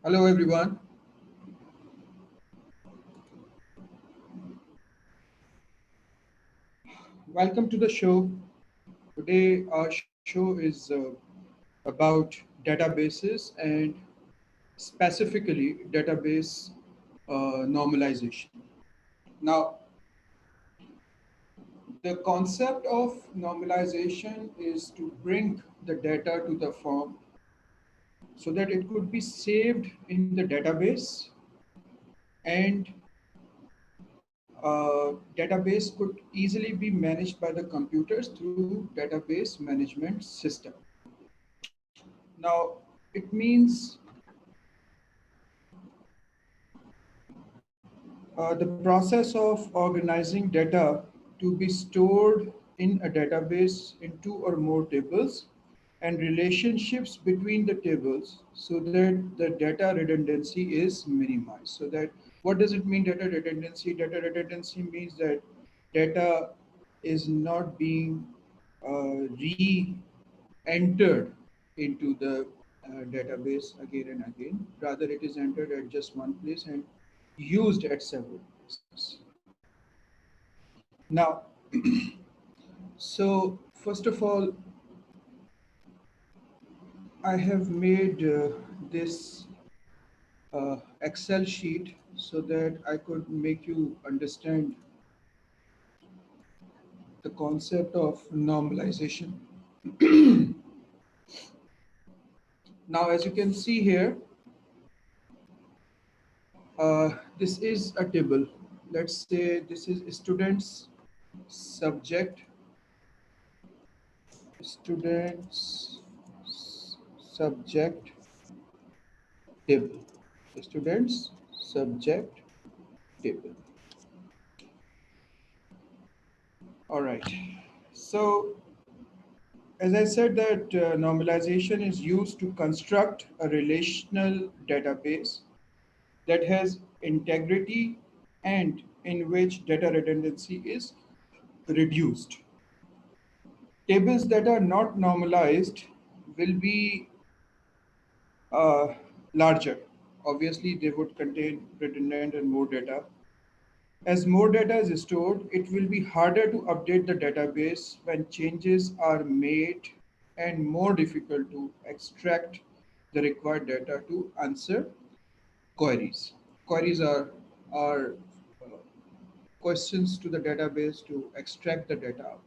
Hello, everyone. Welcome to the show. Today, our show is about databases and specifically database normalization. Now, the concept of normalization is to bring the data to the form so that it could be saved in the database and database could easily be managed by the computers through database management system. Now, it means the process of organizing data to be stored in a database in two or more tables and relationships between the tables so that the data redundancy is minimized. So that what does it mean data redundancy? Data redundancy means that data is not being re-entered into the database again and again. Rather, it is entered at just one place and used at several places. Now, so first of all, I have made this Excel sheet so that I could make you understand the concept of normalization. Now, as you can see here, this is a table. Let's say this is students subject, students subject table, students subject table. All right. So as I said that normalization is used to construct a relational database that has integrity and in which data redundancy is reduced. Tables that are not normalized will be uh, larger. Obviously, they would contain redundant and more data. As more data is stored, it will be harder to update the database when changes are made and more difficult to extract the required data to answer queries. Queries are uh, questions to the database to extract the data out.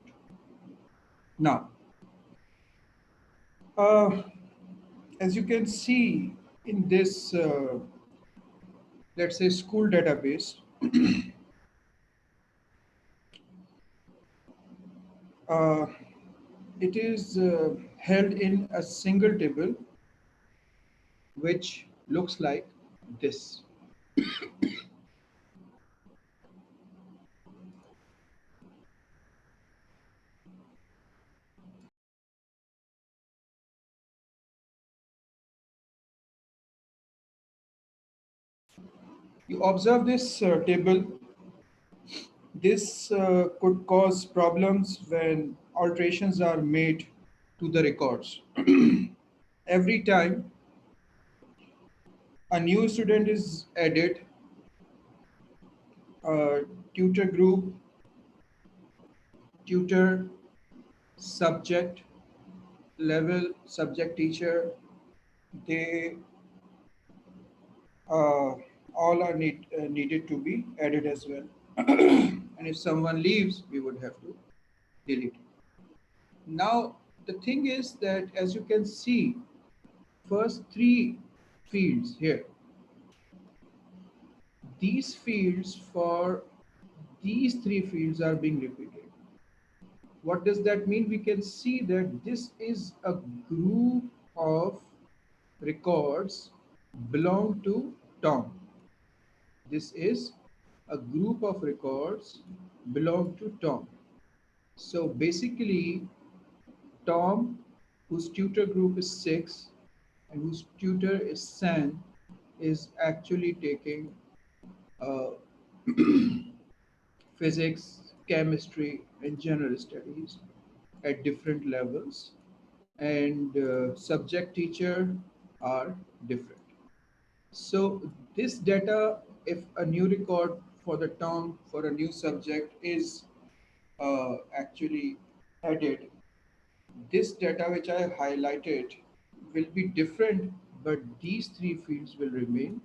Now, uh, as you can see in this, let's say, school database, uh, it is held in a single table which looks like this. You observe this table. This could cause problems when alterations are made to the records. Every time a new student is added, tutor group, tutor, subject, level, subject teacher, they uh, all are needed to be added as well. And if someone leaves, we would have to delete it. Now, the thing is that as you can see, first three fields here, these fields for these three fields are being repeated. What does that mean? We can see that this is a group of records belong to Tom. This is a group of records belong to Tom. So basically, Tom, whose tutor group is 6 and whose tutor is San, is actually taking uh, physics, chemistry, and general studies at different levels, and subject teacher are different. So this data, if a new record for the term for a new subject is actually added, this data which I highlighted will be different, but these three fields will remain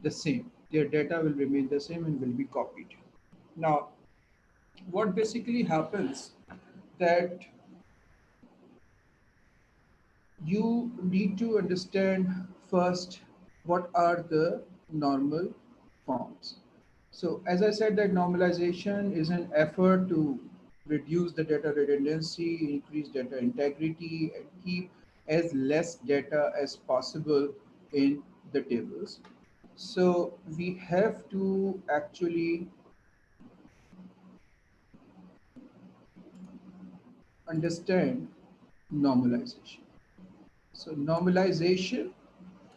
the same. Their data will remain the same and will be copied. Now, what basically happens that you need to understand first what are the normal forms. So as I said that normalization is an effort to reduce the data redundancy, increase data integrity and keep as less data as possible in the tables. So we have to actually understand normalization. So normalization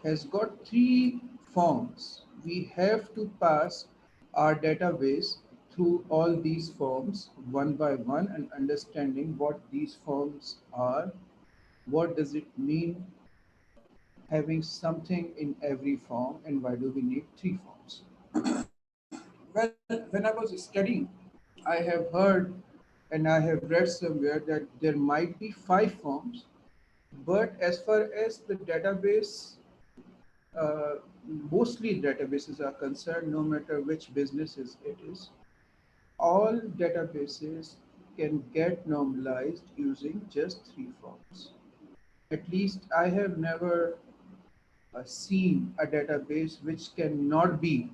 has got three forms. We have to pass our database through all these forms one by one and understanding what these forms are, what does it mean having something in every form, and why do we need three forms. Well, when I was studying, I have heard and I have read somewhere that there might be five forms, but as far as the database, uh, mostly databases are concerned, no matter which businesses it is, all databases can get normalized using just three forms. At least I have never seen a database which cannot be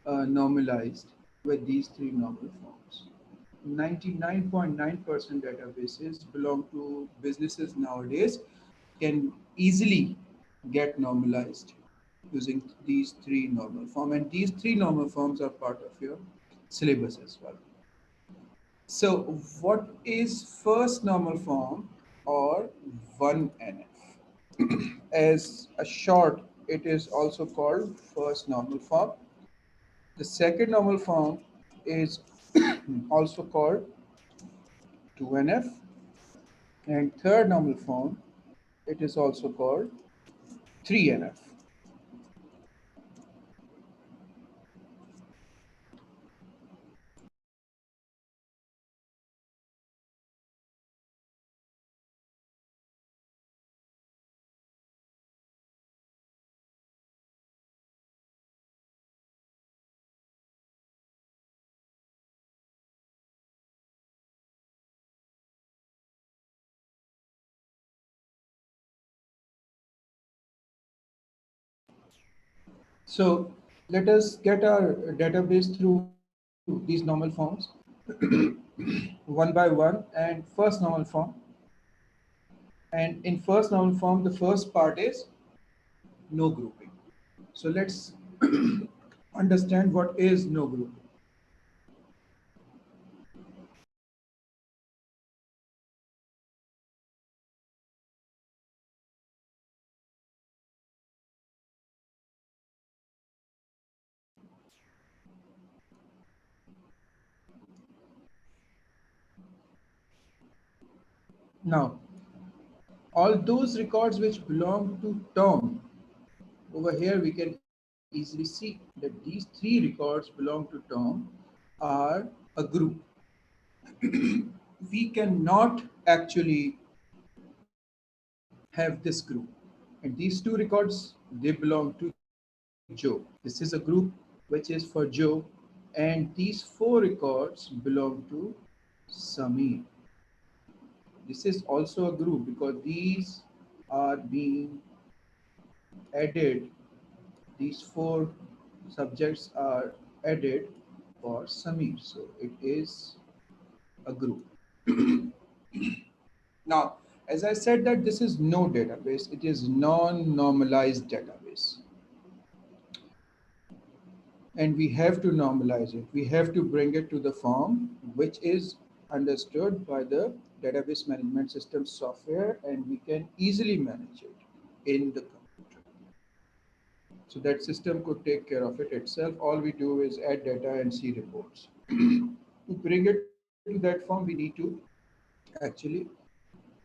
normalized with these three normal forms. 99.9% databases belong to businesses nowadays can easily get normalized using these three normal forms, and these three normal forms are part of your syllabus as well. So what is first normal form or 1NF? As a short, it is also called first normal form. The second normal form is also called 2NF, and third normal form, it is also called 3NF. So let us get our database through these normal forms one by one. And first normal form, and in first normal form, the first part is no grouping. So let's understand what is no grouping. Now, all those records which belong to Tom, over here we can easily see that these three records belong to Tom are a group. We cannot actually have this group. And these two records, they belong to Joe. This is a group which is for Joe, and these four records belong to Samir. This is also a group because these are being added, these four subjects are added for Samir. So it is a group. Now, as I said that this is no database, it is non-normalized database. And we have to normalize it. We have to bring it to the form which is understood by the database management system software, and we can easily manage it in the computer. So that system could take care of it itself. All we do is add data and see reports. To bring it to that form, we need to actually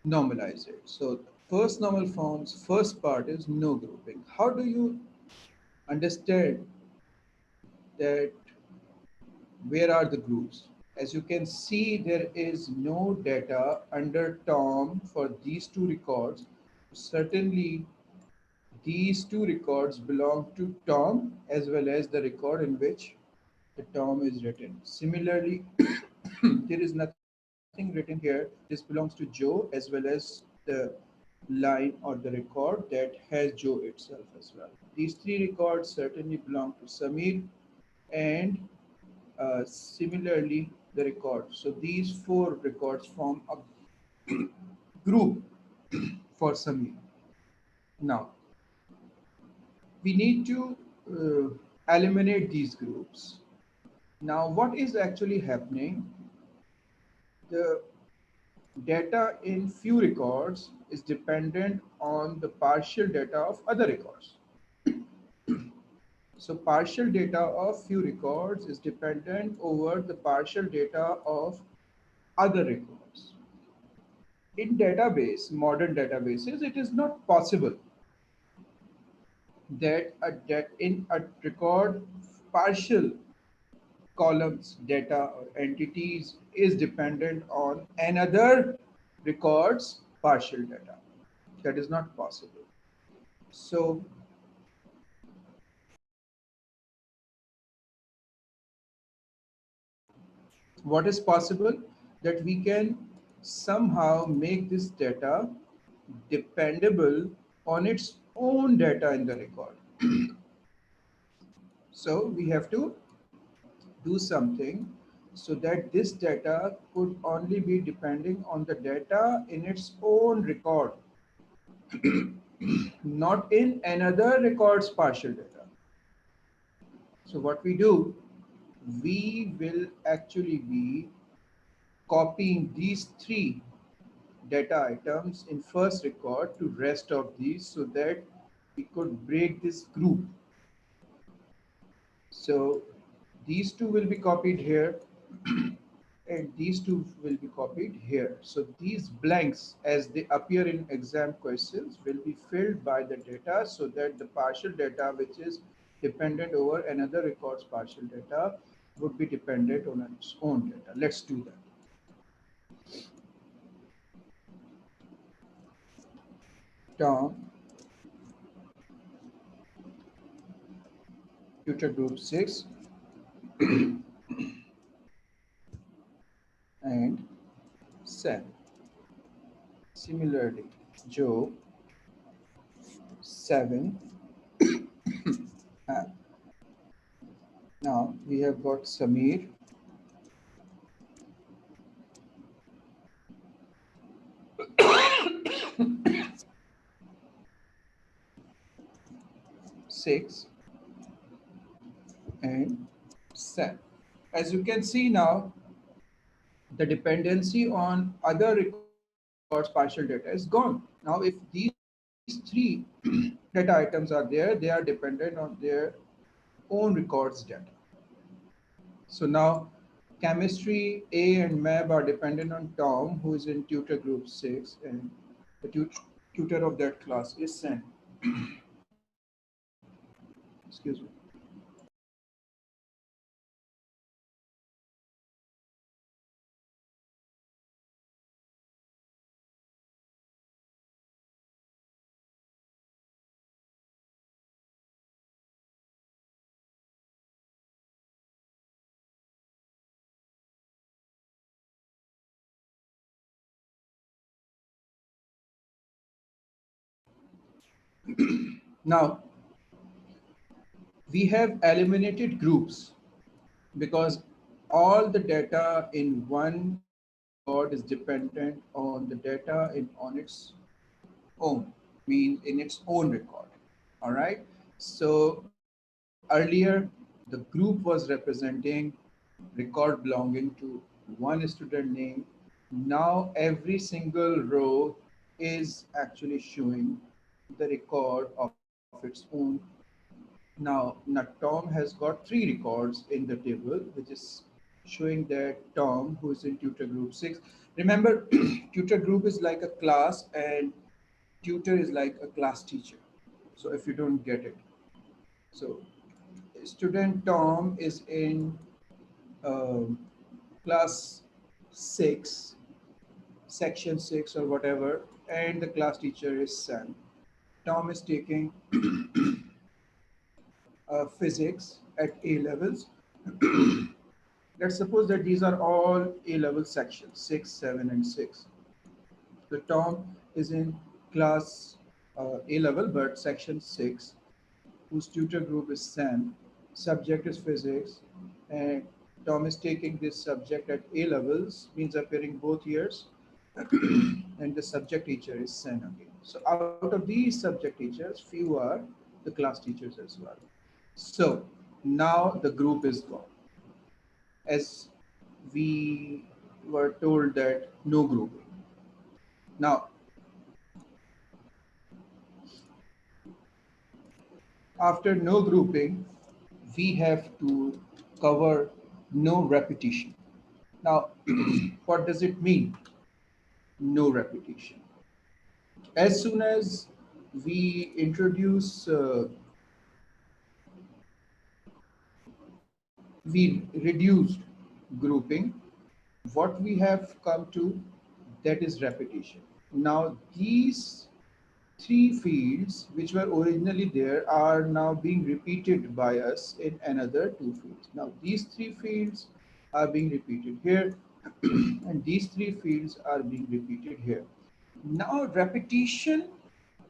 normalize it. So First normal forms, first part is no grouping. How do you understand that where are the groups? As you can see, there is no data under Tom for these two records. Certainly, these two records belong to Tom as well as the record in which the Tom is written. Similarly, there is nothing written here. This belongs to Joe as well as the line or the record that has Joe itself as well. These three records certainly belong to Samir and similarly the record. So these four records form a group for Samir. Now we need to eliminate these groups. Now what is actually happening? The data in few records is dependent on the partial data of other records. So partial data of few records is dependent over the partial data of other records. In database, modern databases, it is not possible that in a record partial columns data or entities is dependent on another record's partial data. That is not possible. So what is possible that we can somehow make this data dependable on its own data in the record. So we have to do something so that this data could only be depending on the data in its own record, not in another record's partial data. So what we do, we will actually be copying these three data items in first record to rest of these so that we could break this group. So these two will be copied here and these two will be copied here. So these blanks as they appear in exam questions will be filled by the data so that the partial data which is dependent over another record's partial data would be dependent on its own data. Let's do that. Tom, tutor group 6 and Sam. Similarly, Joe 7. uh, Now we have got Samir 6 and Sam. As you can see now, the dependency on other records partial data is gone. Now, if these three data items are there, they are dependent on their own records data. So now chemistry A and MAB are dependent on Tom, who is in tutor group 6, and the tutor of that class is Sam. Excuse me. Now, we have eliminated groups because all the data in one record is dependent on the data on its own, means in its own record. All right. So earlier, the group was representing record belonging to one student name. Now every single row is actually showing the record of its own. Now Tom has got three records in the table, which is showing that Tom, who is in tutor group 6. Remember, tutor group is like a class, and tutor is like a class teacher. So if you don't get it, so student Tom is in um, class 6, section 6 or whatever, and the class teacher is Sam. Tom is taking physics at A levels. Let's suppose that these are all A level sections 6, 7, and 6. So Tom is in class A level, but section 6, whose tutor group is Sam. Subject is physics, and Tom is taking this subject at A levels, means appearing both years, and the subject teacher is Sam again. So out of these subject teachers, few are the class teachers as well. So now the group is gone. As we were told that no grouping. Now, after no grouping, we have to cover no repetition. Now, what does it mean? No repetition. As soon as we introduce, we reduced grouping, what we have come to, that is repetition. Now, these three fields which were originally there are now being repeated by us in another two fields. Now these three fields are being repeated here and these three fields are being repeated here. Now repetition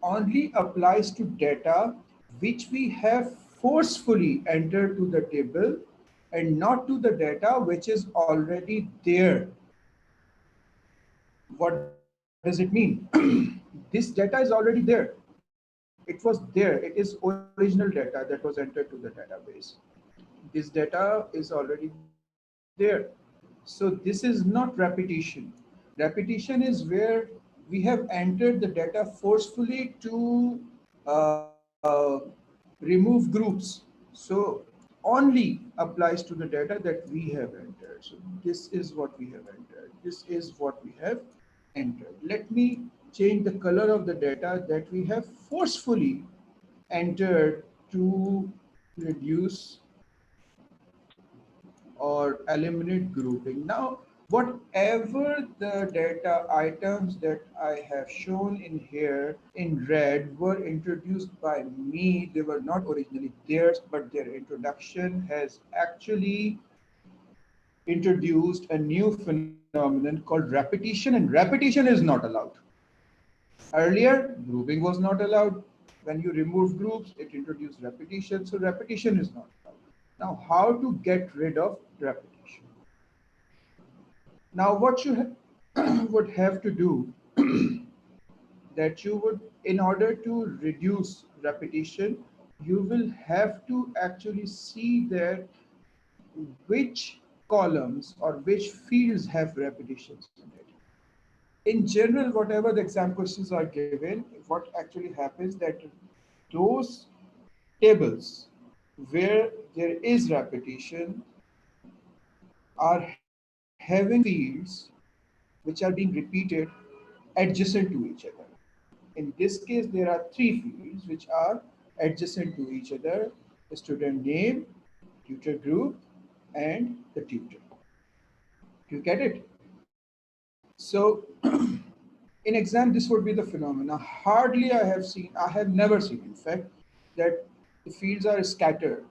only applies to data which we have forcefully entered to the table and not to the data which is already there. What does it mean? This data is already there. It was there. It is original data that was entered to the database. This data is already there. So this is not repetition. Repetition is where we have entered the data forcefully to remove groups. So only applies to the data that we have entered. So this is what we have entered. This is what we have entered. Let me change the color of the data that we have forcefully entered to reduce or eliminate grouping. Now, whatever the data items that I have shown in here in red were introduced by me, they were not originally theirs, but their introduction has actually introduced a new phenomenon called repetition, and repetition is not allowed. Earlier, grouping was not allowed. When you remove groups, it introduced repetition, so repetition is not allowed. Now, how to get rid of repetition? Now, what you would have to do that you would, in order to reduce repetition, you will have to actually see that which columns or which fields have repetitions in it. In general, whatever the exam questions are given, what actually happens that those tables where there is repetition are having fields which are being repeated adjacent to each other. In this case, there are three fields which are adjacent to each other: the student name, tutor group, and the tutor. Do you get it? So, in exam, this would be the phenomena. Hardly I have never seen, in fact, that the fields are scattered.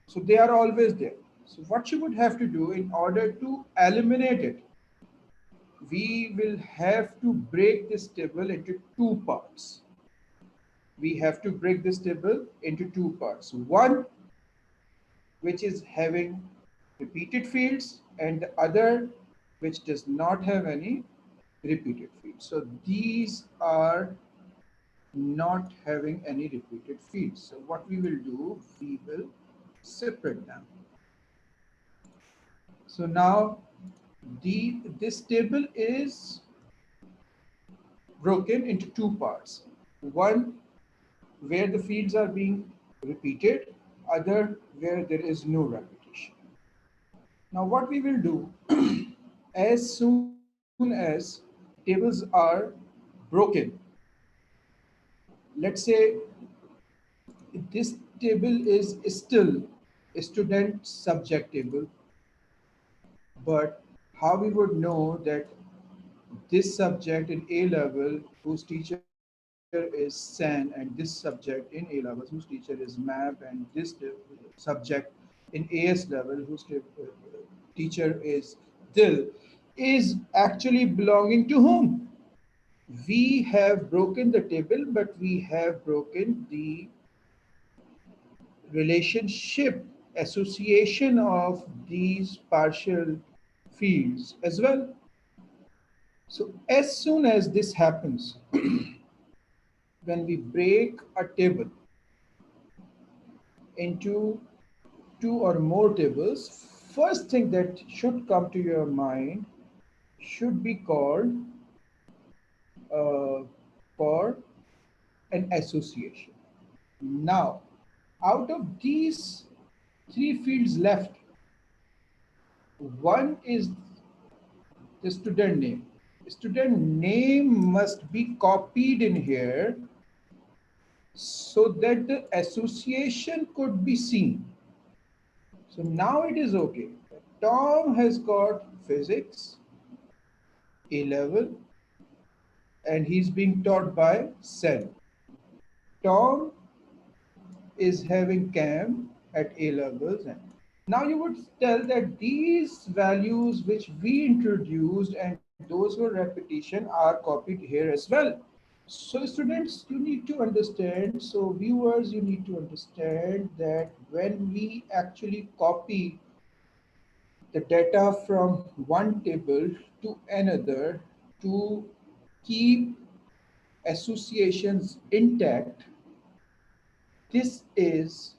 So they are always there. So what you would have to do in order to eliminate it, we will have to break this table into two parts. We have to break this table into two parts. One which is having repeated fields and the other which does not have any repeated fields. So these are not having any repeated fields. So what we will do, we will separate them. So now this table is broken into two parts. One where the fields are being repeated, other where there is no repetition. Now what we will do, as soon as tables are broken, let's say this table is still student subject table, but how we would know that this subject in A level whose teacher is SEN, and this subject in A level whose teacher is MAP, and this subject in AS level whose teacher is DIL, is actually belonging to whom? We have broken the table, but we have broken the relationship association of these partial fields as well. So as soon as this happens, when we break a table into two or more tables, first thing that should come to your mind should be called uh, for an association. Now, out of these three fields left, one is the student name. Student name must be copied in here so that the association could be seen. So now it is okay. Tom has got physics, A level, and he's being taught by SEN. Tom is having CAM at A levels. And now you would tell that these values which we introduced and those were repetition are copied here as well. So students, you need to understand, so viewers, you need to understand that when we actually copy the data from one table to another to keep associations intact, this is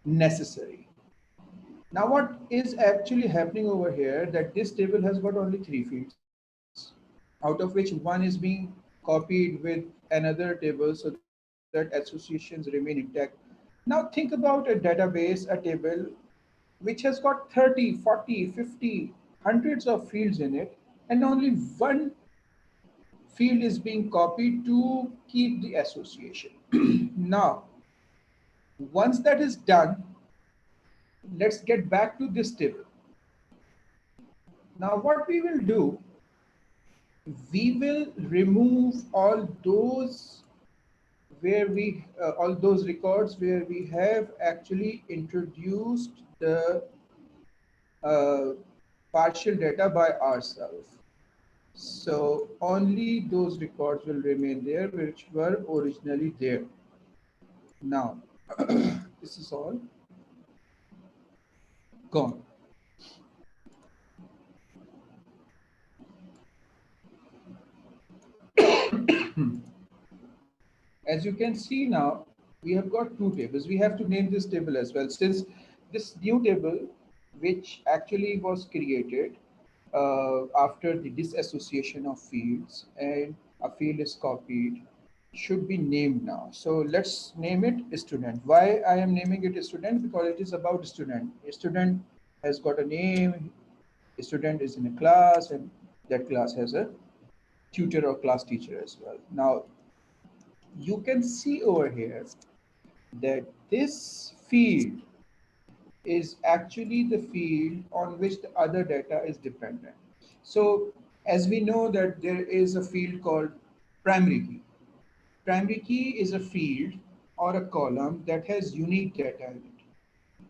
necessary. Now, what is actually happening over here that this table has got only three fields, out of which one is being copied with another table so that associations remain intact. Now, think about a database, a table which has got 30, 40, 50, hundreds of fields in it, and only one field is being copied to keep the association. Now, once that is done, let's get back to this table. Now, what we will do, we will remove all those records where we have actually introduced the uh, partial data by ourselves. So only those records will remain there which were originally there. Now, this is all gone. As you can see now, we have got two tables. We have to name this table as well, since this new table, which actually was created after the disassociation of fields and a field is copied, should be named now. So let's name it student. Why I am naming it student? Because it is about student. A student has got a name, a student is in a class, and that class has a tutor or class teacher as well. Now, you can see over here that this field is actually the field on which the other data is dependent. So as we know that there is a field called primary key. Primary key is a field or a column that has unique data in it.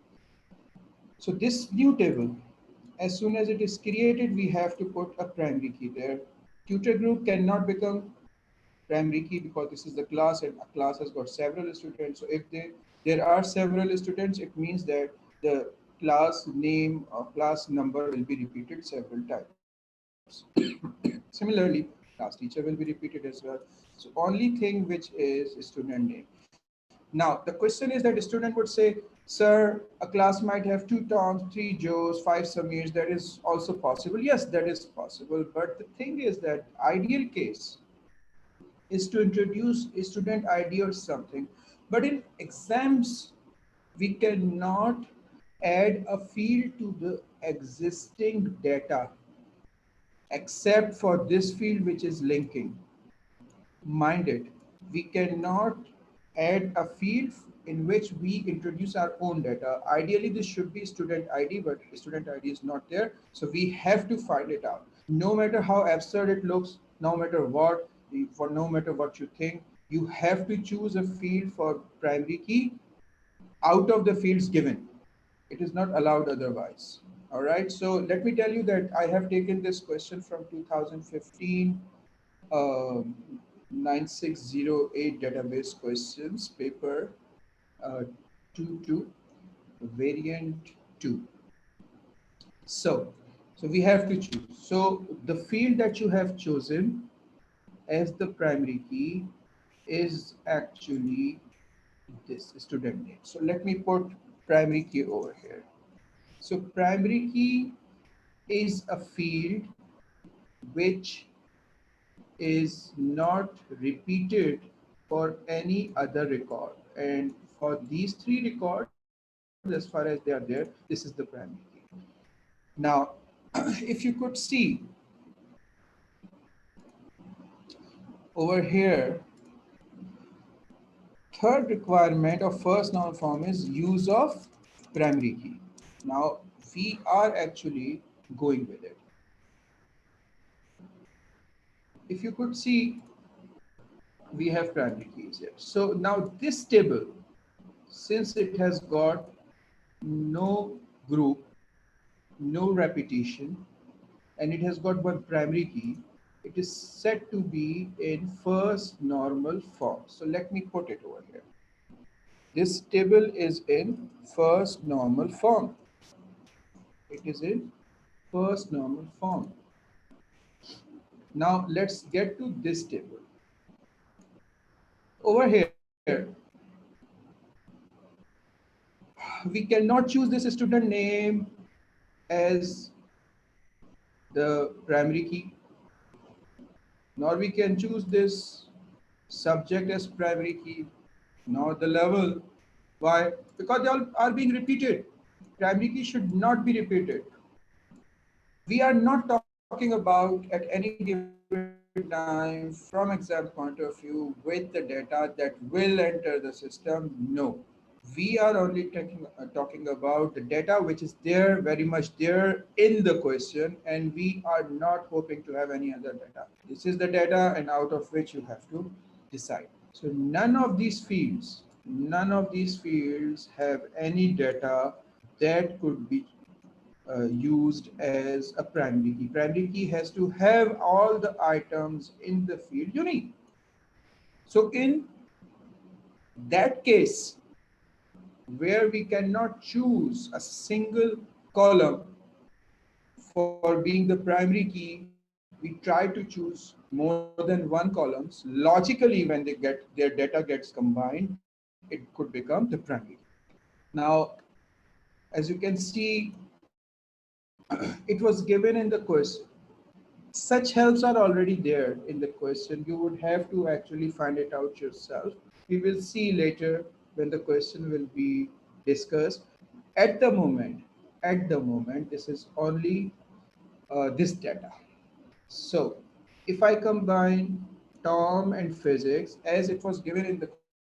So this new table, as soon as it is created, we have to put a primary key there. Tutor group cannot become primary key because this is the class and a class has got several students. So if there are several students, it means that the class name or class number will be repeated several times. Similarly, class teacher will be repeated as well. So only thing which is student name. Now the question is that a student would say, sir, a class might have two Toms, three Joes, five Samirs. That is also possible. Yes, that is possible. But the thing is that ideal case is to introduce a student ID or something. But in exams, we cannot add a field to the existing data except for this field which is linking. Mind it. We cannot add a field in which we introduce our own data. Ideally, this should be student ID, but student ID is not there. So we have to find it out. No matter how absurd it looks, no matter what, for no matter what you think, you have to choose a field for primary key out of the fields given. It is not allowed otherwise. All right. So let me tell you that I have taken this question from 2015 um, 9608 database questions paper uh, 22 variant 2. So, so we have to choose. So the field that you have chosen as the primary key is actually this student name. So let me put primary key over here. So primary key is a field which is not repeated for any other record. And for these three records, as far as they are there, this is the primary key. Now, if you could see over here, third requirement of first noun form is use of primary key. Now, we are actually going with it. If you could see, we have primary keys here. So now this table, since it has got no group, no repetition, and it has got one primary key, it is said to be in first normal form. So let me put it over here. This table is in first normal form. It is in first normal form. Now let's get to this table. Over here, we cannot choose this student name as the primary key, nor we can choose this subject as primary key, nor the level. Why? Because they all are being repeated. Primary key should not be repeated. We are not talking about at any given time from exam point of view with the data that will enter the system. No. We are only talking about the data which is there, very much there in the question, and we are not hoping to have any other data. This is the data, and out of which you have to decide. So none of these fields have any data that could be used as a primary key. Primary key has to have all the items in the field unique. So in that case, where we cannot choose a single column for being the primary key, we try to choose more than one columns. Logically, when their data gets combined, it could become the primary key. Now, as you can see, it was given in the question. Such helps are already there in the question. You would have to actually find it out yourself. We will see later when the question will be discussed. At the moment, this is only this data. So if I combine Tom and physics, as it was given in the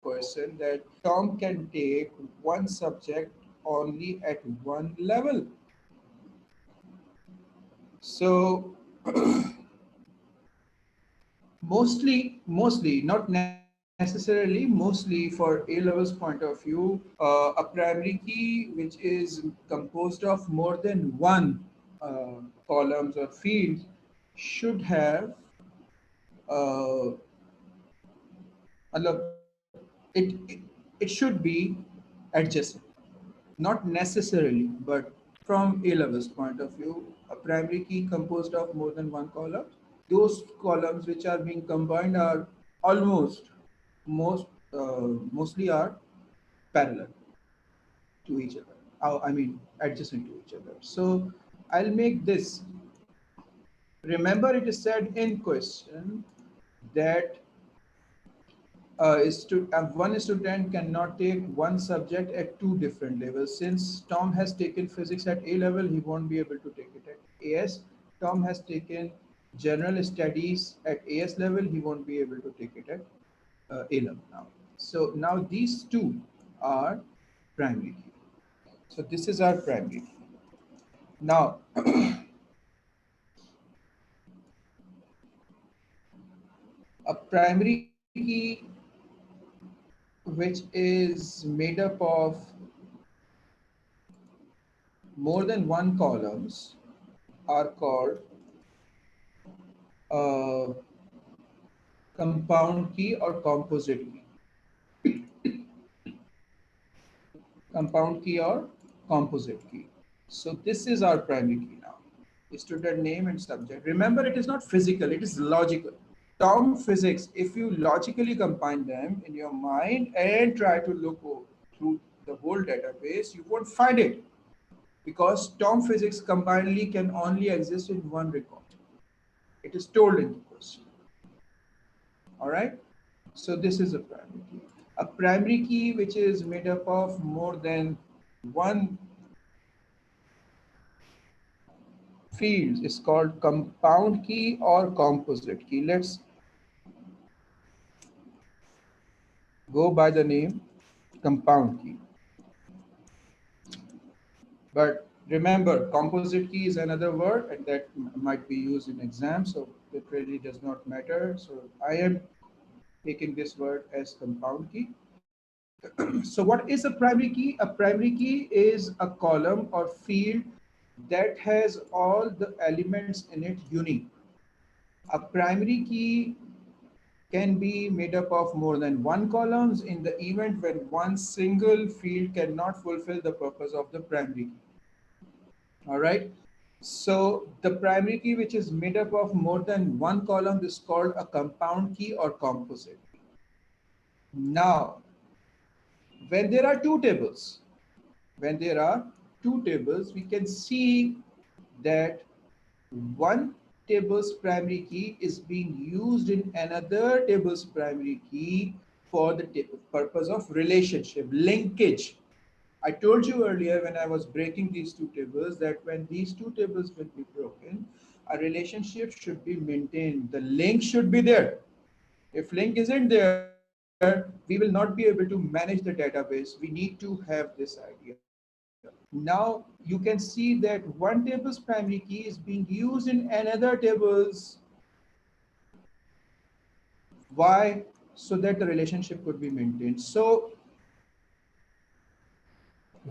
question, that Tom can take one subject only at one level. So not necessarily, mostly for A levels point of view, a primary key which is composed of more than one columns or fields should have matlab, it should be adjacent. Not necessarily, but from A levels point of view, a primary key composed of more than one column. Those columns which are being combined are almost mostly are parallel to each other. I mean adjacent to each other. So I'll make this. Remember, it is said in question that one student cannot take one subject at two different levels. Since Tom has taken physics at A level, he won't be able to take it at AS. Tom has taken general studies at AS level, he won't be able to take it at A level now. So now these two are primary key. So this is our primary key. Now, a primary key which is made up of more than one columns are called uh, compound key or composite key. Compound key or composite key. So this is our primary key now. Student name and subject. Remember, it is not physical, it is logical. Term physics, if you logically combine them in your mind and try to look through the whole database, you won't find it because term physics combinedly can only exist in one record. It is told in the question. All right. So this is a primary key. A primary key which is made up of more than one fields is called compound key or composite key. Let's go by the name compound key. But remember, composite key is another word and that might be used in exams, so it really does not matter. So I am taking this word as compound key. So what is a primary key? A primary key is a column or field that has all the elements in it unique. A primary key can be made up of more than one columns in the event when one single field cannot fulfill the purpose of the primary key. All right. So the primary key which is made up of more than one column is called a compound key or composite. Now, when there are two tables, we can see that one table's primary key is being used in another table's primary key for the purpose of relationship, linkage. I told you earlier when I was breaking these two tables that when these two tables will be broken, a relationship should be maintained. The link should be there. If link isn't there, we will not be able to manage the database. We need to have this idea. Now you can see that one table's primary key is being used in another table's. Why? So that the relationship could be maintained. So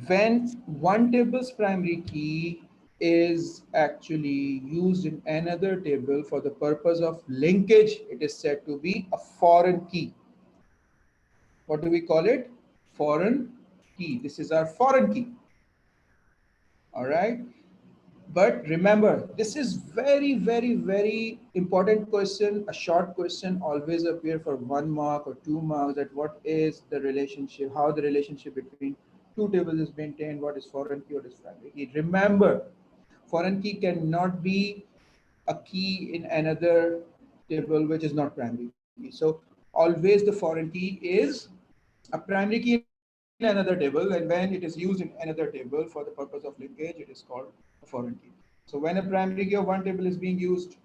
when one table's primary key is actually used in another table for the purpose of linkage, it is said to be a foreign key. What do we call it? Foreign key. This is our foreign key. All right. But remember, this is very, very, very important question. A short question always appear for 1 mark or 2 marks that what is the relationship, how the relationship between two tables is maintained, what is foreign key, what is primary key. Remember, foreign key cannot be a key in another table which is not primary key. So always the foreign key is a primary key in another table, and when it is used in another table for the purpose of linkage, it is called a foreign key. So when a primary key of one table is being used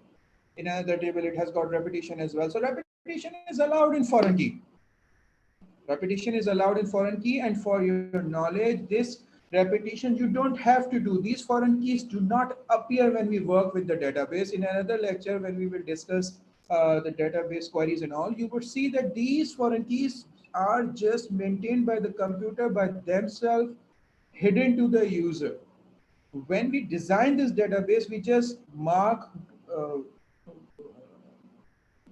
in another table, it has got repetition as well. So repetition is allowed in foreign key. Repetition is allowed in foreign key, and for your knowledge, this repetition you don't have to do. These foreign keys do not appear when we work with the database. In another lecture, when we will discuss the database queries and all, you would see that these foreign keys are just maintained by the computer by themselves, hidden to the user. When we design this database, we just mark uh,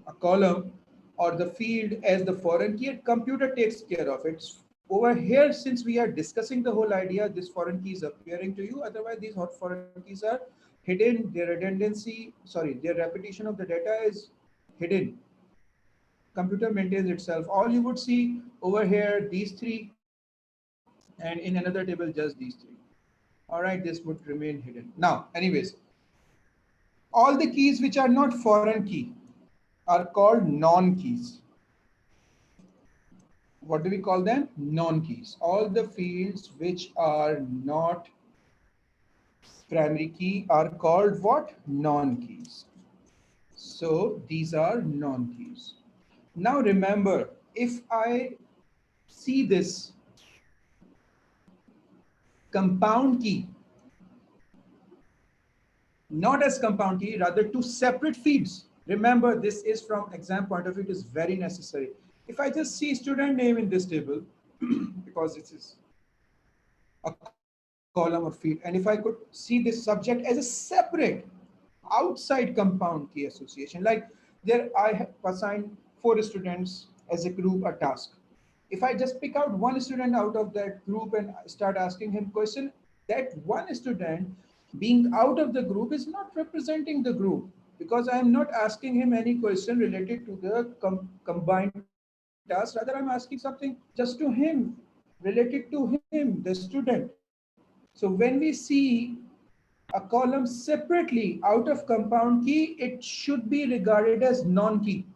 a column or the field as the foreign key, and computer takes care of it. Over here, since we are discussing the whole idea, this foreign key is appearing to you. Otherwise, these hot foreign keys are hidden. Their redundancy, sorry, their repetition of the data is hidden. Computer maintains itself. All you would see over here, these three, and in another table, just these three. All right, this would remain hidden. Now, anyways, all the keys which are not foreign key are called non-keys. What do we call them? Non-keys. All the fields which are not primary key are called what? Non-keys. So these are non-keys. Now remember, if I see this compound key, not as compound key, rather two separate fields. Remember, this is from exam point of view, it is very necessary. If I just see student name in this table, because this is a column or field, and if I could see this subject as a separate outside compound key association, like there I have assigned 4 students as a group a task. If I just pick out one student out of that group and start asking him question, that one student being out of the group is not representing the group, because I am not asking him any question related to the combined task. Rather, I'm asking something just to him, related to him, the student. So when we see a column separately out of compound key, it should be regarded as non-key.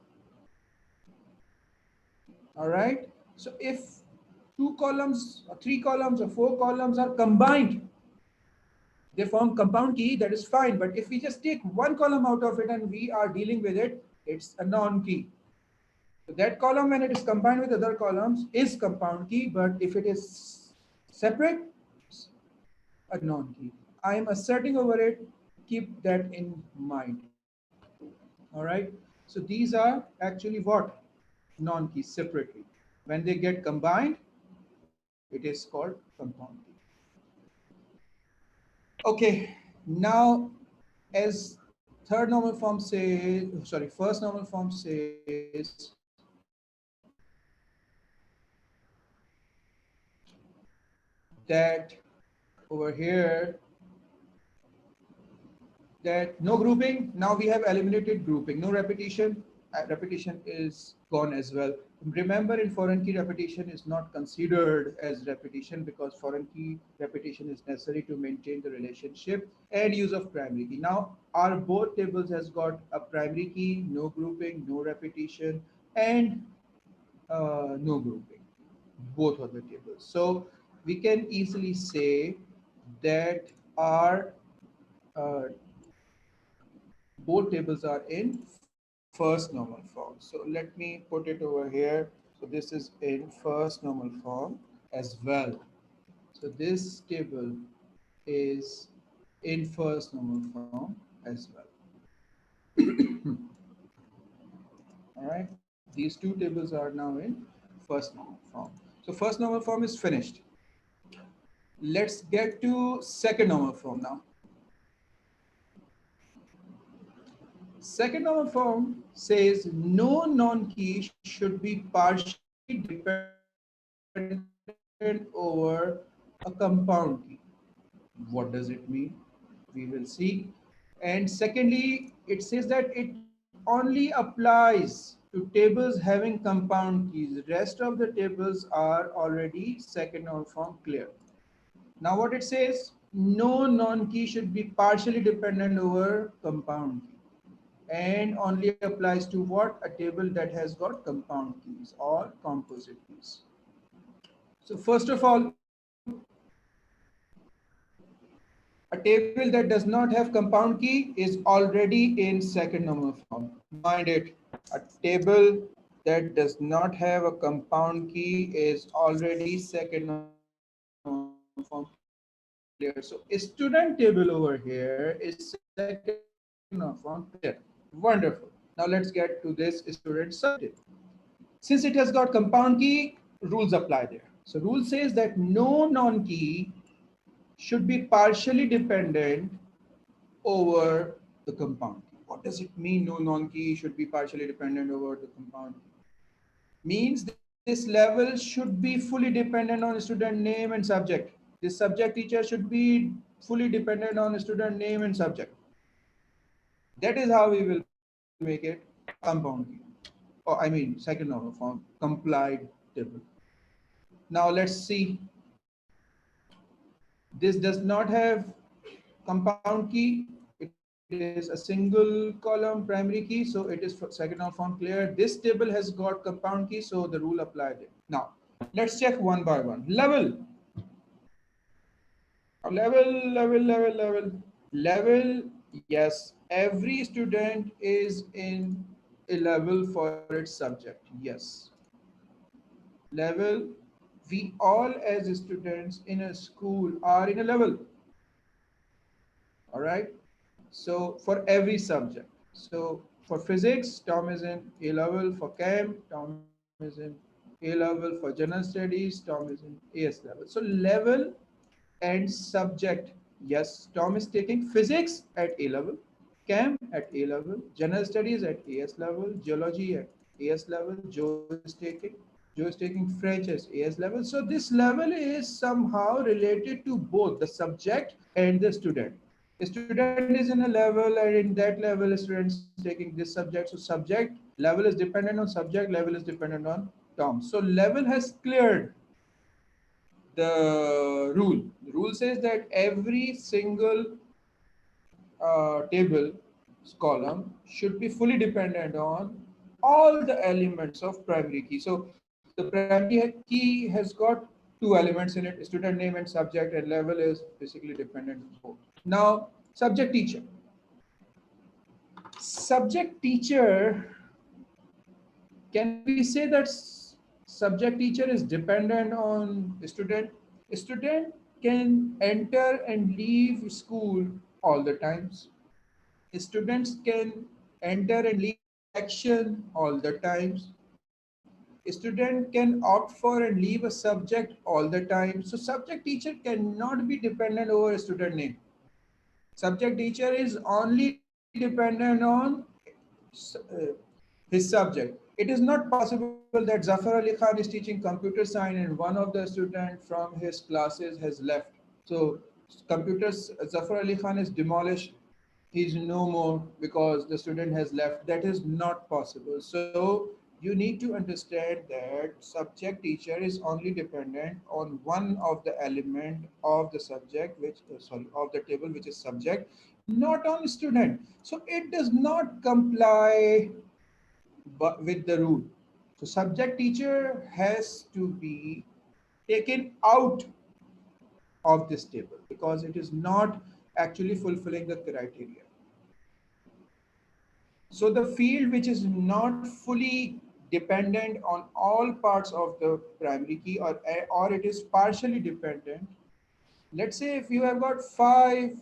All right. So if 2 columns or 3 columns or 4 columns are combined, they form compound key, that is fine. But if we just take one column out of it and we are dealing with it, it's a non-key. So that column, when it is combined with other columns, is compound key. But if it is separate, it's a non-key. I am asserting over it. Keep that in mind. All right. So these are actually what? Non-keys separately. When they get combined, it is called compound key. Okay. Now, as third normal form says, sorry, first normal form says that over here, that no grouping. Now we have eliminated grouping. No repetition. Repetition is gone as well. Remember, in foreign key, repetition is not considered as repetition, because foreign key repetition is necessary to maintain the relationship and use of primary key. Now our both tables has got a primary key, no grouping, no repetition, and no grouping. Both of the tables. So we can easily say that our uh, both tables are in first normal form. So let me put it over here. So this is in first normal form as well. So this table is in first normal form as well. All right. These two tables are now in first normal form. So first normal form is finished. Let's get to second normal form now. Second normal form says no non-key should be partially dependent over a compound key. What does it mean? We will see. And secondly, it says that it only applies to tables having compound keys. Rest of the tables are already second normal form clear. Now what it says, no non-key should be partially dependent over compound key, and only applies to what? A table that has got compound keys or composite keys. So first of all, a table that does not have compound key is already in second normal form. Mind it, a table that does not have a compound key is already second normal form clear. So student table over here is second normal form clear. Wonderful. Now let's get to this student subject table. Since it has got compound key, rules apply there. So rule says that no non-key should be partially dependent over the compound key. What does it mean, no non-key should be partially dependent over the compound key? Means this level should be fully dependent on student name and subject. This subject teacher should be fully dependent on student name and subject. That is how we will make it compound key. Or I mean second normal form, complied table. Now let's see. This does not have compound key. It is a single column primary key, so it is second normal form clear. This table has got compound key, so the rule applied it. Now let's check one by one. Level. Level. Yes, every student is in a level for its subject. Yes. Level, we all as students in a school are in a level. All right. So for every subject. So for physics, Tom is in A level. For chem, Tom is in A level. For general studies, Tom is in AS level. So level and subject. Yes, Tom is taking physics at A level, chem at A level, general studies at AS level, geology at AS level, Joe is taking French as AS level. So this level is somehow related to both the subject and the student. A student is in a level, and in that level, a student is taking this subject. So subject level is dependent on subject, level is dependent on Tom. So level has cleared the rule. The rule says that every single table column should be fully dependent on all the elements of primary key. So the primary key has got two elements in it, student name and subject, and level is basically dependent on both. Now, subject teacher. Subject teacher, can we say that subject teacher is dependent on student? Student can enter and leave school all the times. Students can enter and leave a section all the times. Student can opt for and leave a subject all the time. So subject teacher cannot be dependent over a student name. Subject teacher is only dependent on uh, his subject. It is not possible that Zafar Ali Khan is teaching computer science and one of the students from his classes has left. So computers, Zafar Ali Khan is demolished. He's no more because the student has left. That is not possible. So you need to understand that subject teacher is only dependent on one of the element of the subject, which sorry, of the table, which is subject, not on student. So it does not comply but with the rule. So subject teacher has to be taken out of this table because it is not actually fulfilling the criteria. So the field which is not fully dependent on all parts of the primary key, or it is partially dependent. Let's say if you have got 5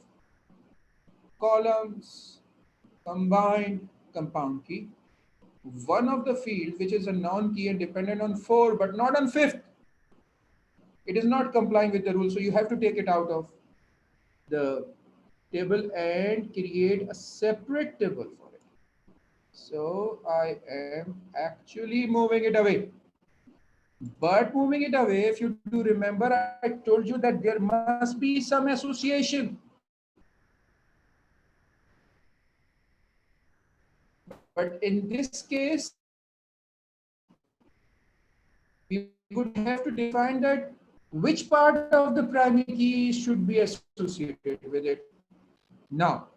columns combined compound key, one of the field which is a non key and dependent on 4 but not on fifth, it is not complying with the rule. So you have to take it out of the table and create a separate table for it. So I am actually moving it away. But moving it away, if you do remember, I told you that there must be some association. But in this case, we would have to define that which part of the primary key should be associated with it. Now,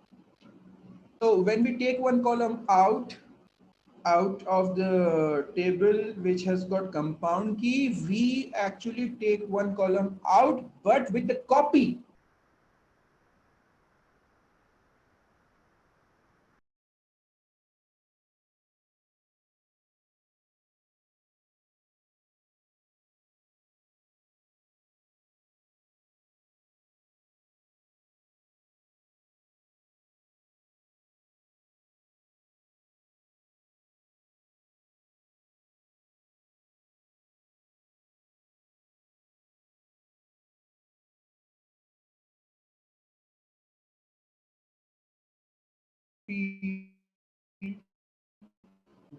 so when we take one column out of the table which has got compound key, we actually take one column out, but with the copy.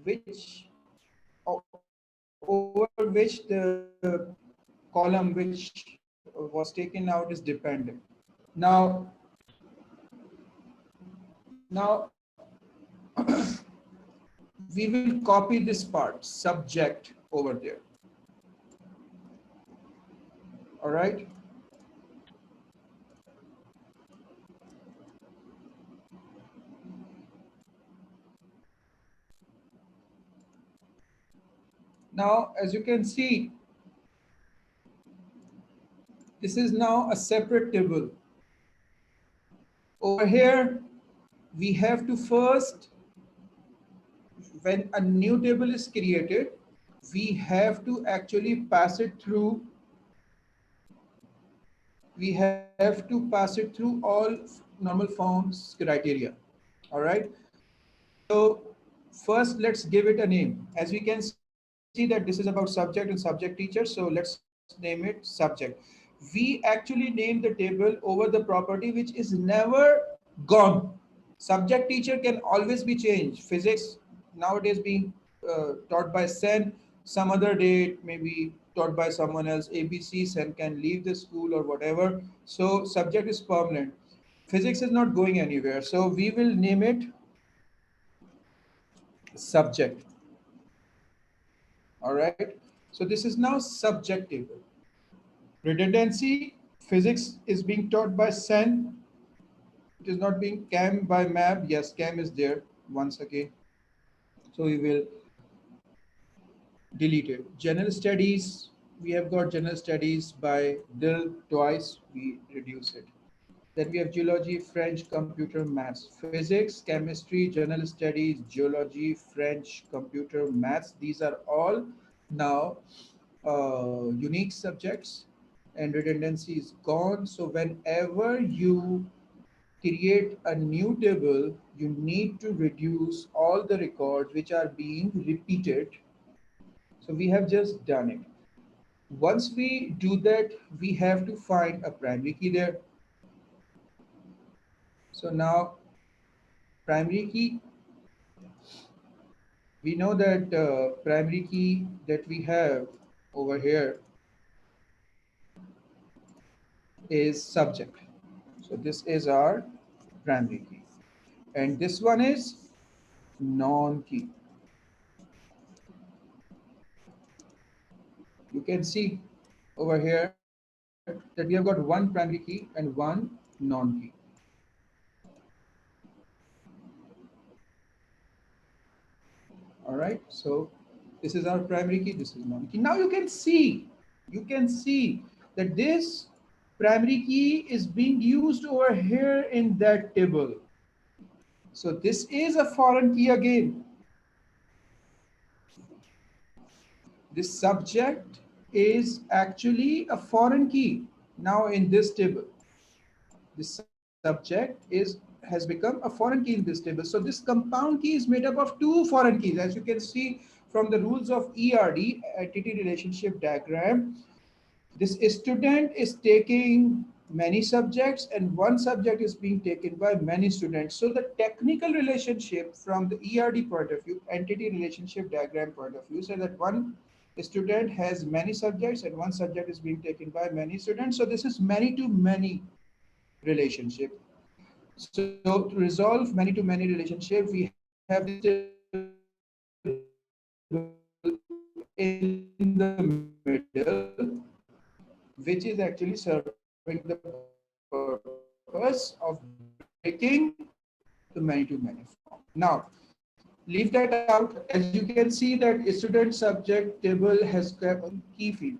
Which over which the column which was taken out is dependent. Now, now we will copy this part, subject, over there. All right. Now, as you can see, this is now a separate table. Over here, we have to first, when a new table is created, we have to actually pass it through, all normal forms criteria. All right. So first, let's give it a name. As we can see that this is about subject and subject teacher, so let's name it subject. We actually name the table over the property which is never gone. Subject teacher can always be changed. Physics nowadays being taught by Sen, some other day it may be taught by someone else. ABC, Sen can leave the school or whatever. So subject is permanent. Physics is not going anywhere. So we will name it subject. All right. So this is now subjective. Redundancy, physics is being taught by Sen. It is not being CAM by MAB. Yes, CAM is there once again. So we will delete it. General studies, we have got general studies by Dil twice. We reduce it. Then we have geology, French, computer, maths, physics, chemistry, general studies, geology, French, computer, maths. These are all now unique subjects, and redundancy is gone. So whenever you create a new table, you need to reduce all the records which are being repeated. So we have just done it. Once we do that, we have to find a primary key there. So now primary key, we know that primary key that we have over here is subject. So this is our primary key. And this one is non-key. You can see over here that we have got one primary key and one non-key. All right. So this is our primary key. This is non-key. Now you can see that this primary key is being used over here in that table. So this is a foreign key again. This subject is actually a foreign key now in this table. The subject has become a foreign key in this table. So this compound key is made up of two foreign keys. As you can see from the rules of ERD, entity relationship diagram, this student is taking many subjects and one subject is being taken by many students. So the technical relationship from the ERD point of view, entity relationship diagram point of view, so that one student has many subjects and one subject is being taken by many students. So this is many to many relationship. So to resolve many to many relationship, we have this table in the middle, which is actually serving the purpose of breaking the many to many form. Now, leave that out. As you can see that student subject table has kept key field.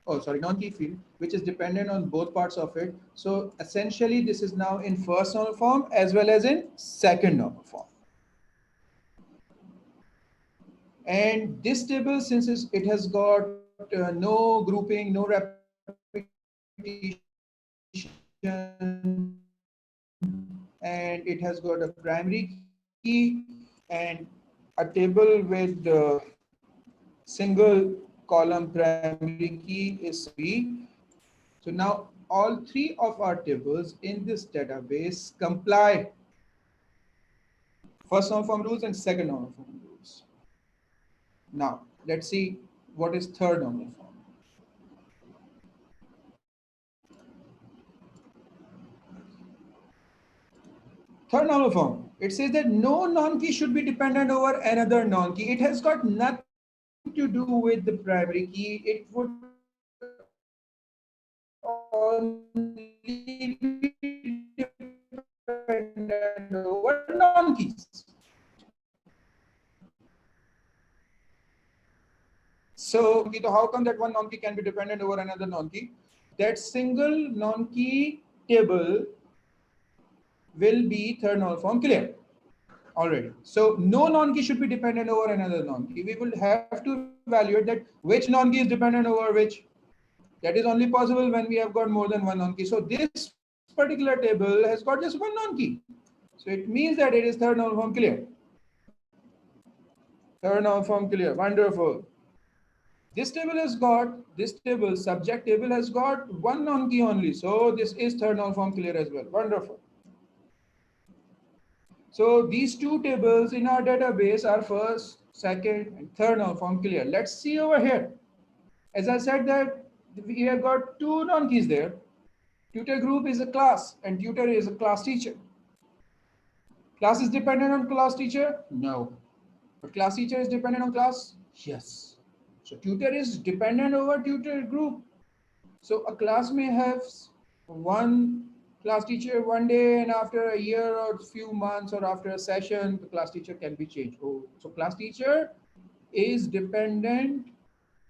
Oh, sorry, non-key field, which is dependent on both parts of it. So essentially, this is now in first normal form as well as in second normal form. And this table, since it has got no grouping, no repetition, and it has got a primary key and a table with single column primary key is B. So now all three of our tables in this database comply first normal form rules and second normal form rules. Now let's see what is third normal form. Third normal form, it says that no non-key should be dependent over another non-key. It has got nothing to do with the primary key. It would only be dependent over non-keys. So how come that one non-key can be dependent over another non-key? That single non-key table will be third normal form. Clear? Already. So no non-key should be dependent over another non-key. We will have to evaluate that which non-key is dependent over which. That is only possible when we have got more than one non-key. So this particular table has got just one non-key. So it means that it is third normal form clear. Third normal form clear. Wonderful. This table, subject table has got one non-key only. So this is third normal form clear as well. Wonderful. So these two tables in our database are first, second, and third normal form clear. Let's see over here. As I said that we have got two non-keys there. Tutor group is a class and tutor is a class teacher. Class is dependent on class teacher? No. But class teacher is dependent on class? Yes. So tutor is dependent over tutor group. So a class may have one class teacher one day, and after a year or few months or after a session, the class teacher can be changed. Oh, so class teacher is dependent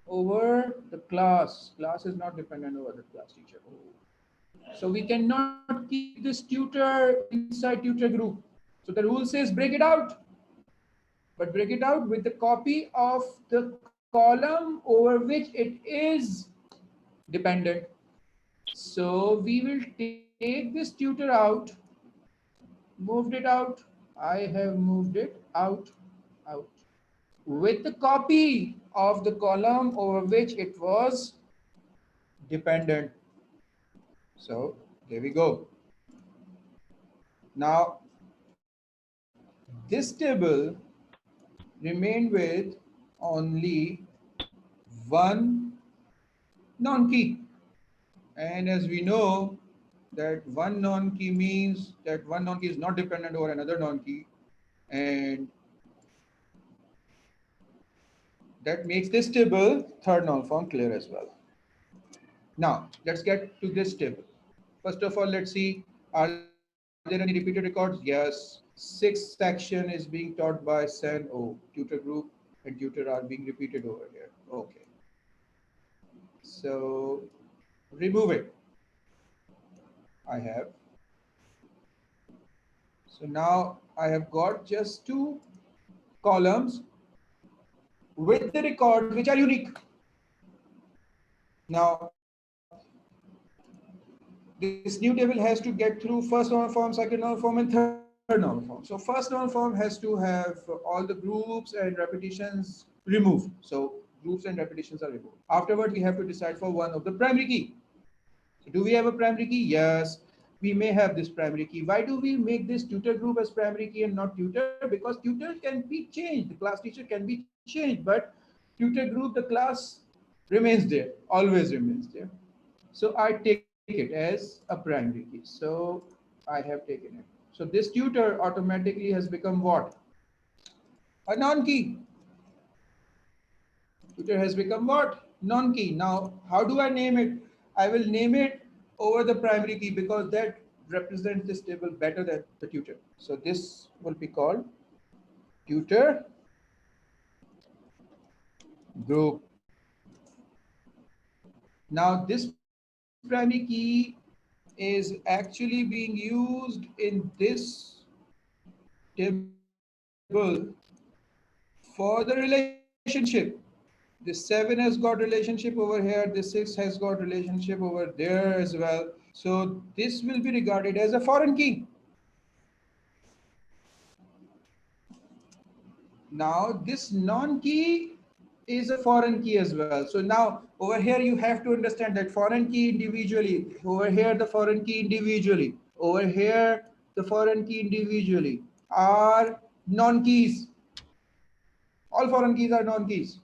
over the class. Class is not dependent over the class teacher. Oh. So we cannot keep this tutor inside tutor group. So the rule says break it out, but break it out with the copy of the column over which it is dependent. So we will take this tutor out, moved it out. I have moved it out with the copy of the column over which it was dependent. So there we go. Now this table remained with only one non-key. And as we know that one non-key means that one non-key is not dependent over another non-key, and that makes this table third normal form clear as well. Now let's get to this table. First of all, let's see, are there any repeated records? Yes. Sixth section is being taught by Sen O. Tutor group and tutor are being repeated over here. Okay. So remove it. I have. So now I have got just two columns with the records which are unique. Now, this new table has to get through first normal form, second normal form, and third normal form. So first normal form has to have all the groups and repetitions removed. So groups and repetitions are removed. Afterwards, we have to decide for one of the primary key. So do we have a primary key? Yes, we may have this primary key. Why do we make this tutor group as primary key and not tutor? Because tutor can be changed. The class teacher can be changed, but tutor group, the class remains there, always remains there. So I take it as a primary key. So I have taken it. So this tutor automatically has become what? A non-key. Tutor has become what? Non-key. Now, how do I name it? I will name it over the primary key because that represents this table better than the tutor. So this will be called tutor group. Now, this primary key is actually being used in this table for the relationship. This 7 has got relationship over here, this 6 has got relationship over there as well. So this will be regarded as a foreign key. Now this non-key is a foreign key as well. So now over here you have to understand that foreign key individually, over here the foreign key individually, over here the foreign key individually are non-keys. All foreign keys are non-keys.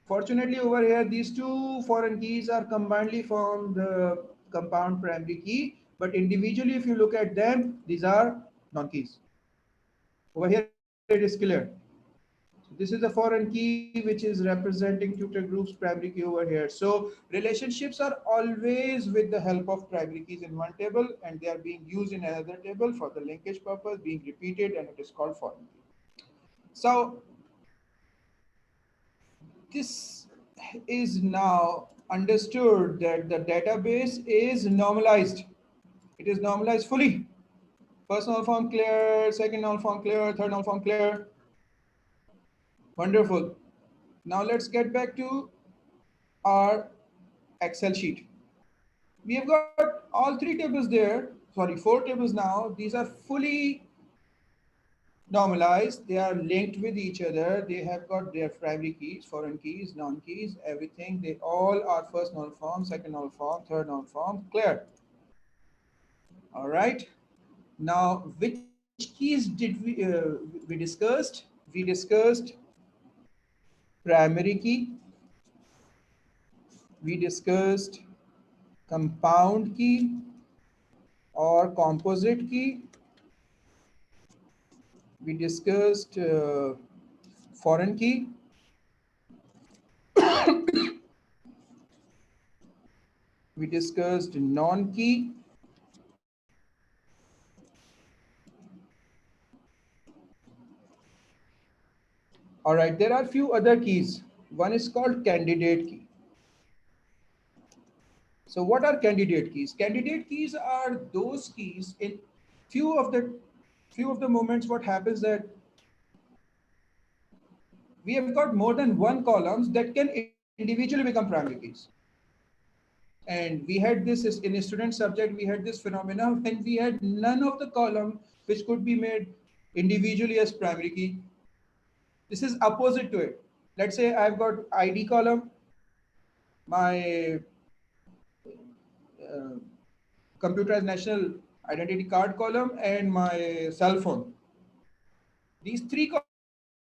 Fortunately over here these two foreign keys are combinedly form the compound primary key, but individually if you look at them, these are non-keys. Over here it is clear. So this is a foreign key which is representing tutor group's primary key over here. So relationships are always with the help of primary keys in one table and they are being used in another table for the linkage purpose, being repeated, and it is called foreign key. So this is now understood that the database is normalized. It is normalized fully. First null form clear, second null form clear, third null form clear. Wonderful. Now let's get back to our Excel sheet. We have got all three tables there, sorry, four tables now. These are fully normalized. They are linked with each other. They have got their primary keys, foreign keys, non keys, everything. They all are first null form, second null form, third null form. Clear. All right. Now, which keys did we discussed? We discussed primary key. We discussed compound key or composite key. We discussed foreign key. We discussed non key. All right, there are few other keys. One is called candidate key. So what are candidate keys? Candidate keys are those keys in few of the few of the moments what happens that we have got more than one columns that can individually become primary keys. And we had this in a student subject, we had this phenomena when we had none of the column which could be made individually as primary key. This is opposite to it. Let's say I've got ID column, my uh, computerized national identity card column, and my cell phone. These three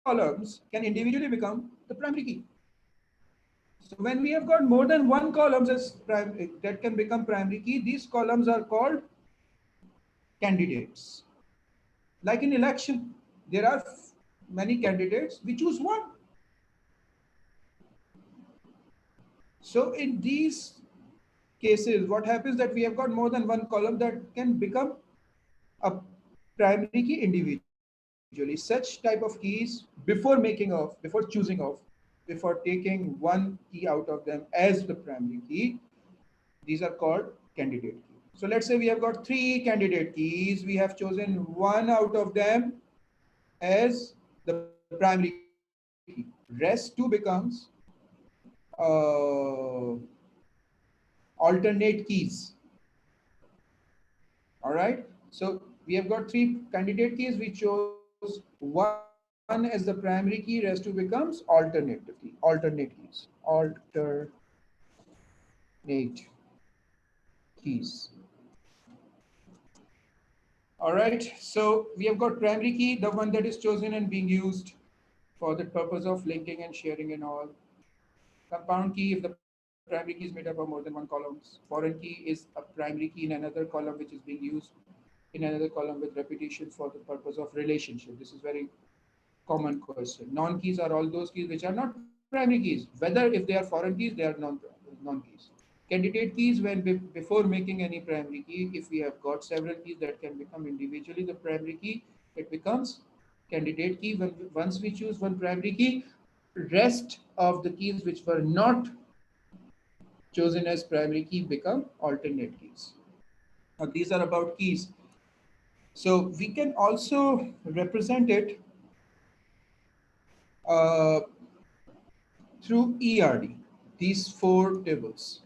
columns can individually become the primary key. So when we have got more than one columns that can become primary key, these columns are called candidates. Like in election, there are many candidates. We choose one. So in these cases, what happens that we have got more than one column that can become a primary key individually. Such type of keys before choosing of, before taking one key out of them as the primary key, these are called candidate key. So let's say we have got three candidate keys. We have chosen one out of them as the primary key. Rest two becomes uh, alternate keys. All right. So we have got three candidate keys. We chose one as the primary key. Rest two becomes alternative key. Alternate keys. Alternate keys. All right. So we have got primary key, the one that is chosen and being used for the purpose of linking and sharing and all. Compound key, if the primary key is made up of more than one columns. Foreign key is a primary key in another column which is being used in another column with repetition for the purpose of relationship. This is very common question. Non keys are all those keys which are not primary keys. Whether if they are foreign keys, they are non keys. Candidate keys, when before making any primary key, if we have got several keys that can become individually the primary key, it becomes candidate key. Once we choose one primary key, rest of the keys which were not chosen as primary key become alternate keys. Now these are about keys. So we can also represent it uh, through ERD, these four tables.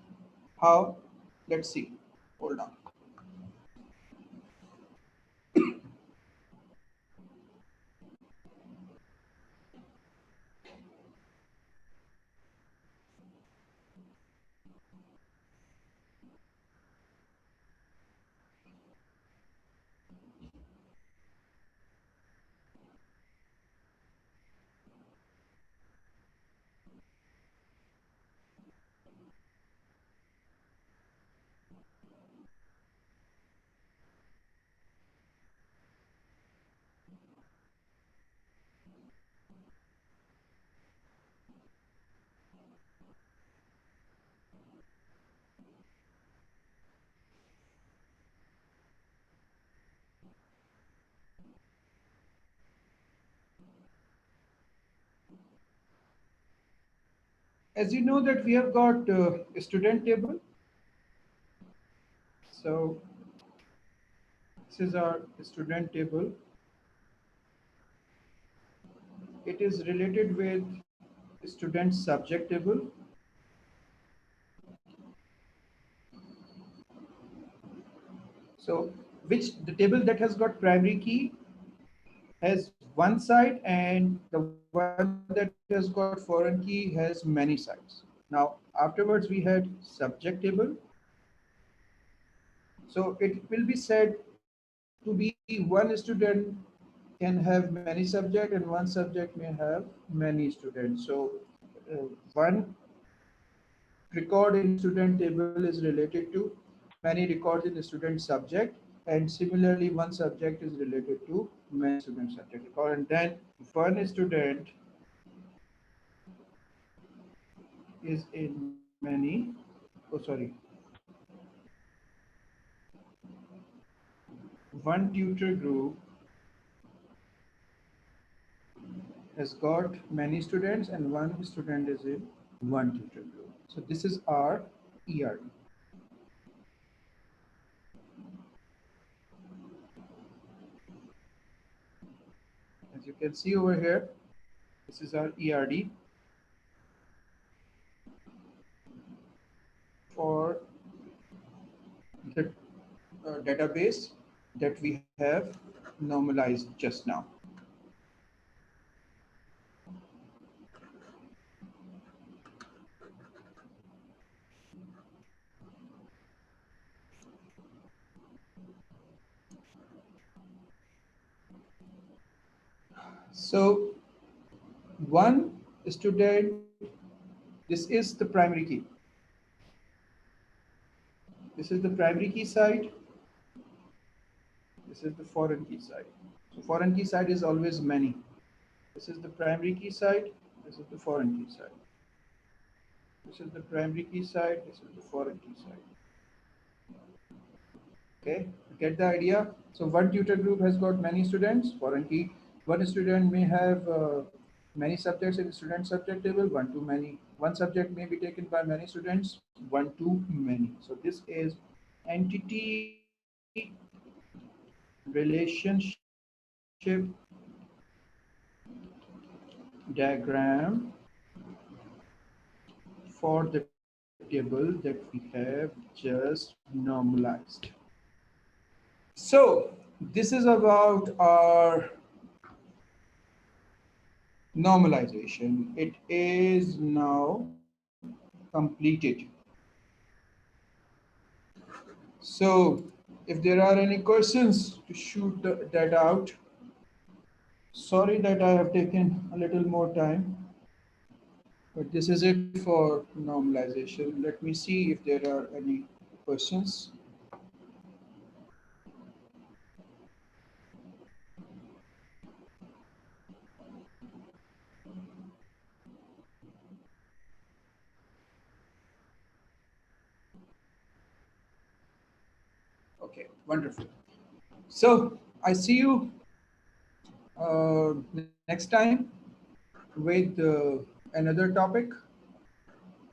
How? Let's see. Hold on. As you know that we have got a student table. So This is our student table. It is related with student subject table. So which the table that has got primary key has one side, and the one that has got foreign key has many sides. Now afterwards we had subject table. So it will be said to be one student can have many subjects and one subject may have many students. So one record in student table is related to many records in the student subject, and similarly one subject is related to many student subject record. And then one student is in many, oh sorry, one tutor group has got many students and one student is in one tutor group. So this is our ERD. As you can see over here, this is our ERD for the database that we have normalized just now. So one student, this is the primary key. This is the primary key side. This is the foreign key side. So foreign key side is always many. This is the primary key side. This is the foreign key side. This is the primary key side. This is the foreign key side. Okay, get the idea. So one tutor group has got many students. Foreign key. One student may have many subjects in the student subject table. One too many. One subject may be taken by many students. One too many. So this is entity relationship diagram for the table that we have just normalized. So this is about our normalization. It is now completed. So if there are any questions to shoot that out, sorry that I have taken a little more time, but this is it for normalization. Let me see if there are any questions. Okay, wonderful. So I see you next time with another topic.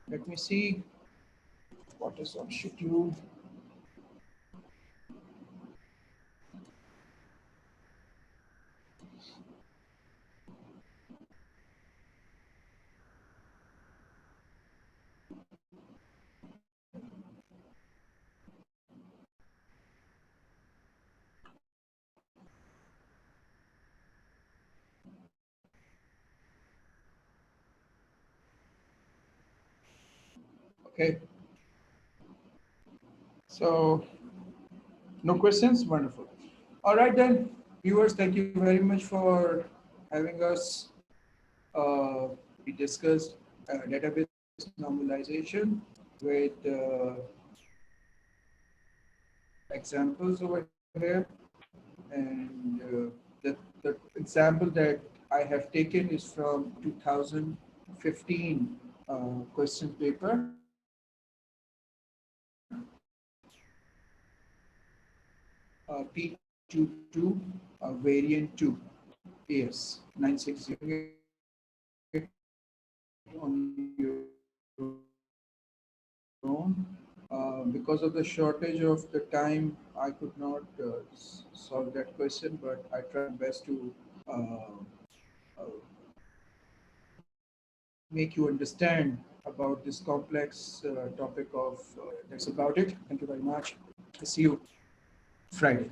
Let me see what is on schedule. Okay. So no questions? Wonderful. All right then, viewers, thank you very much for having us. We discussed database normalization with examples over here. And the example that I have taken is from 2015 question paper, P22 variant 2 AS 960 on your own. Because of the shortage of the time, I could not solve that question, but I tried my best to uh, uh, make you understand about this complex topic of. That's about it. Thank you very much. See you Friday.